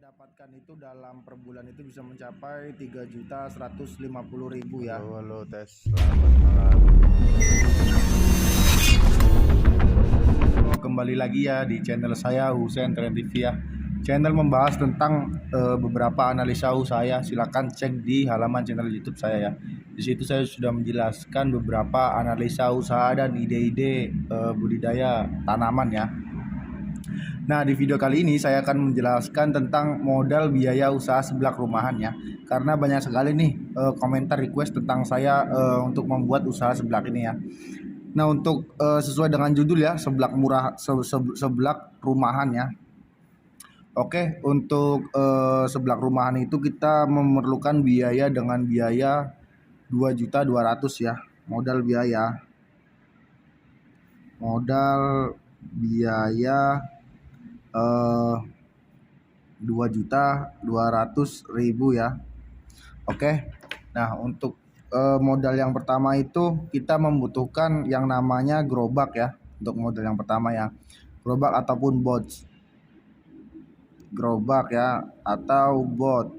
dapatkan itu dalam per bulan itu bisa mencapai 3.150.000 ya. Halo tes, selamat malam. Kembali lagi ya di channel saya Husein Tren TV ya. Channel membahas tentang beberapa analisa usaha ya. Silakan cek di halaman channel YouTube saya ya. Di situ saya sudah menjelaskan beberapa analisa usaha dan ide-ide budidaya tanaman ya. Nah, di video kali ini saya akan menjelaskan tentang modal biaya usaha seblak rumahan ya. Karena banyak sekali nih komentar request tentang saya untuk membuat usaha seblak ini ya. Nah, untuk sesuai dengan judul ya, seblak murah, seblak rumahan ya. Oke, untuk seblak rumahan itu kita memerlukan biaya dengan biaya 2.200.000 ya. Modal biaya 2.200.000 ya. Oke. Nah, untuk modal yang pertama itu kita membutuhkan yang namanya gerobak ya. Untuk modal yang pertama ya, gerobak ataupun bot. Gerobak ya atau bot.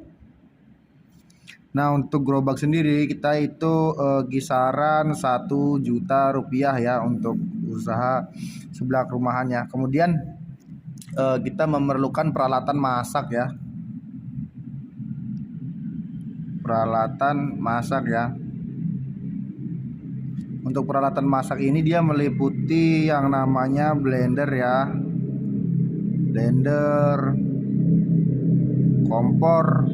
Nah, untuk gerobak sendiri kita itu kisaran 1 juta rupiah ya untuk usaha seblak rumahannya. Kemudian kita memerlukan peralatan masak ya. Peralatan masak ya. Untuk peralatan masak ini dia meliputi yang namanya blender ya. Blender, kompor,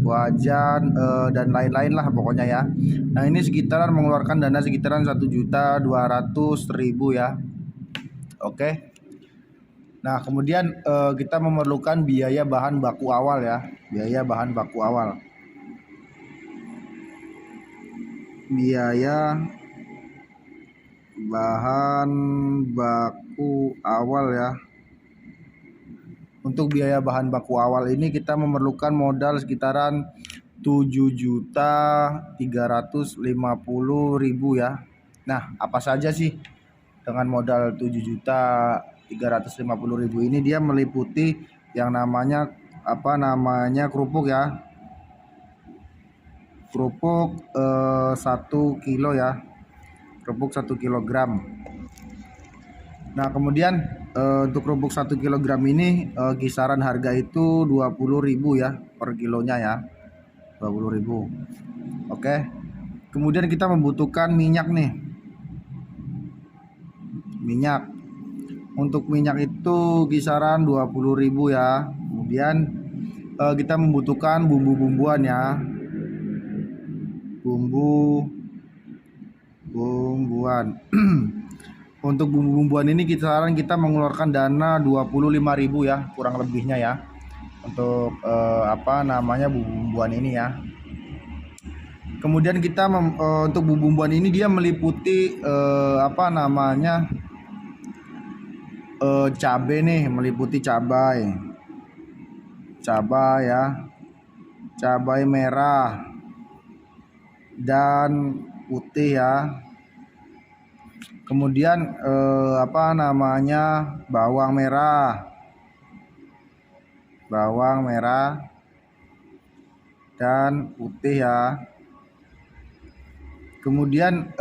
wajan dan lain-lain lah pokoknya ya. Nah, ini sekitaran mengeluarkan dana sekitaran 1.200.000 ya. Oke. Nah, kemudian kita memerlukan biaya bahan baku awal ya. Biaya bahan baku awal. Biaya bahan baku awal ya. Untuk biaya bahan baku awal ini kita memerlukan modal sekitaran 7.350.000 ya. Nah, apa saja sih dengan modal 7.350.000 ini? Dia meliputi yang namanya kerupuk ya. Kerupuk 1 kilo ya. Kerupuk 1 kilogram. Nah, kemudian untuk kerupuk 1 kilogram ini kisaran harga itu 20.000 ya per kilonya ya. 20.000. Oke. Kemudian kita membutuhkan minyak nih. Minyak. Untuk minyak itu kisaran 20.000 ya. Kemudian kita membutuhkan bumbu-bumbuan ya. Bumbuan. Untuk bumbu-bumbuan ini kisaran kita mengeluarkan dana 25.000 ya, kurang lebihnya ya. Untuk bumbu-bumbuan ini ya. Kemudian kita untuk bumbu-bumbuan ini dia meliputi cabai nih, meliputi cabai ya. Cabai merah dan putih ya. Kemudian bawang merah dan putih ya. Kemudian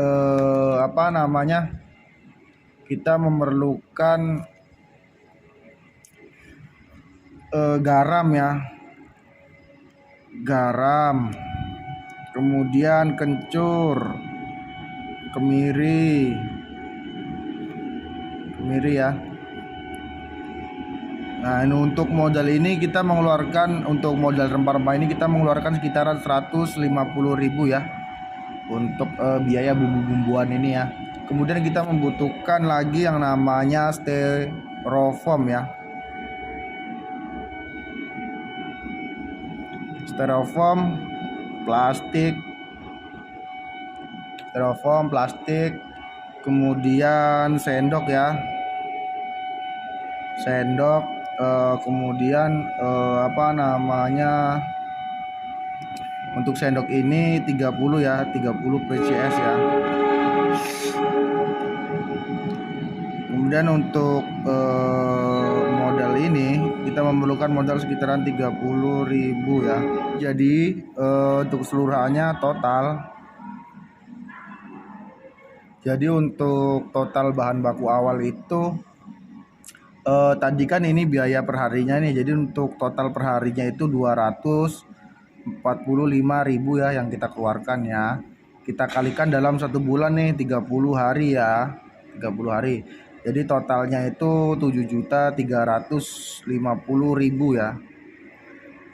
kita memerlukan garam ya. Garam. Kemudian kencur, kemiri ya. Nah, ini untuk modal ini kita mengeluarkan, untuk modal rempah-rempah ini kita mengeluarkan sekitaran 150.000 ya untuk biaya bumbu-bumbuan ini ya. Kemudian kita membutuhkan lagi yang namanya styrofoam ya. Styrofoam plastik, kemudian sendok ya. Kemudian untuk sendok ini 30 ya, 30 PCS ya. Kemudian untuk modal ini kita memerlukan modal sekitaran 30.000 ya. Jadi untuk keseluruhannya untuk total bahan baku awal itu tadi kan ini biaya perharinya nih. Jadi untuk total perharinya itu 245.000 ya yang kita keluarkan ya. Kita kalikan dalam 1 bulan nih 30 hari ya. 30 hari. Jadi totalnya itu 7.350.000 ya.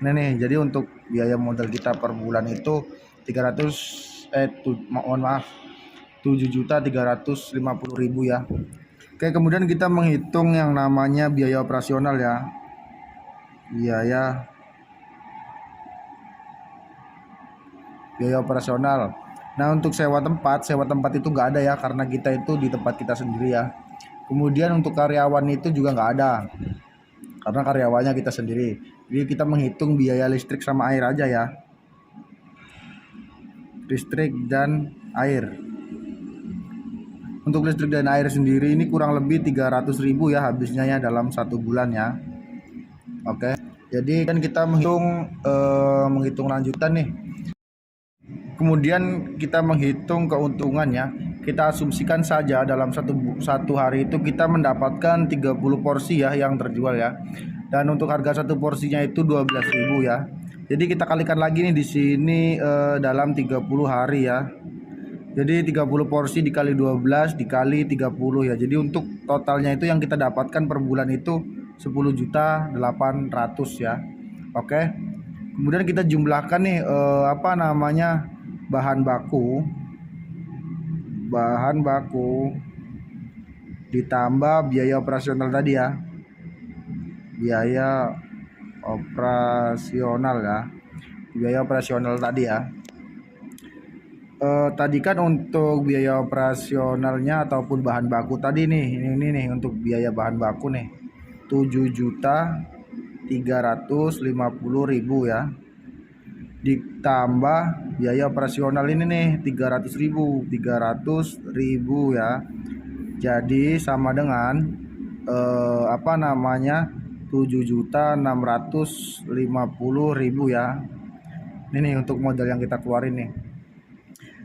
Nah nih, jadi untuk biaya modal kita per bulan itu 7.350.000 ya. Oke, kemudian kita menghitung yang namanya biaya operasional ya. Biaya operasional. Nah, untuk sewa tempat itu nggak ada ya, karena kita itu di tempat kita sendiri ya. Kemudian untuk karyawan itu juga nggak ada, karena karyawannya kita sendiri. Jadi kita menghitung biaya listrik sama air aja ya. Listrik dan air. Untuk listrik dan air sendiri ini kurang lebih 300.000 ya habisnya ya dalam 1 bulan ya. Oke. Jadi kan kita menghitung lanjutan nih. Kemudian kita menghitung keuntungannya. Kita asumsikan saja dalam satu hari itu kita mendapatkan 30 porsi ya yang terjual ya. Dan untuk harga satu porsinya itu 12.000 ya. Jadi kita kalikan lagi nih di sini dalam 30 hari ya. Jadi 30 porsi dikali 12 dikali 30 ya. Jadi untuk totalnya itu yang kita dapatkan per bulan itu 10.800.000 ya. Oke. Kemudian kita jumlahkan nih bahan baku ditambah biaya operasional tadi ya. Biaya operasional tadi ya. Tadi kan untuk biaya operasionalnya ataupun bahan baku tadi nih, ini nih untuk biaya bahan baku nih 7.350.000 ya. Ditambah biaya operasional ini nih 300.000 ya. Jadi sama dengan 7.650.000 ya. Ini nih untuk modal yang kita keluarin nih.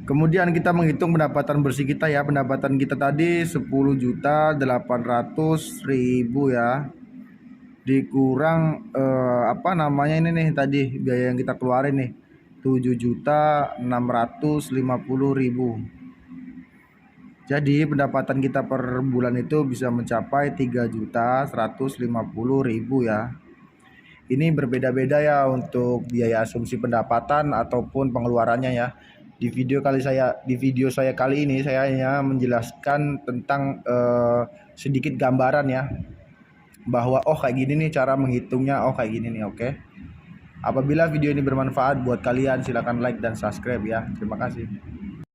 Kemudian kita menghitung pendapatan bersih kita ya. Pendapatan kita tadi 10.800.000 ya. Dikurang ini nih tadi biaya yang kita keluarin nih 7.650.000. Jadi pendapatan kita per bulan itu bisa mencapai 3.150.000 ya. Ini berbeda-beda ya untuk biaya asumsi pendapatan ataupun pengeluarannya ya. Di video saya kali ini saya hanya menjelaskan tentang sedikit gambaran ya, bahwa kayak gini nih cara menghitungnya, kayak gini nih. Oke. Apabila video ini bermanfaat buat kalian, silakan like dan subscribe ya. Terima kasih.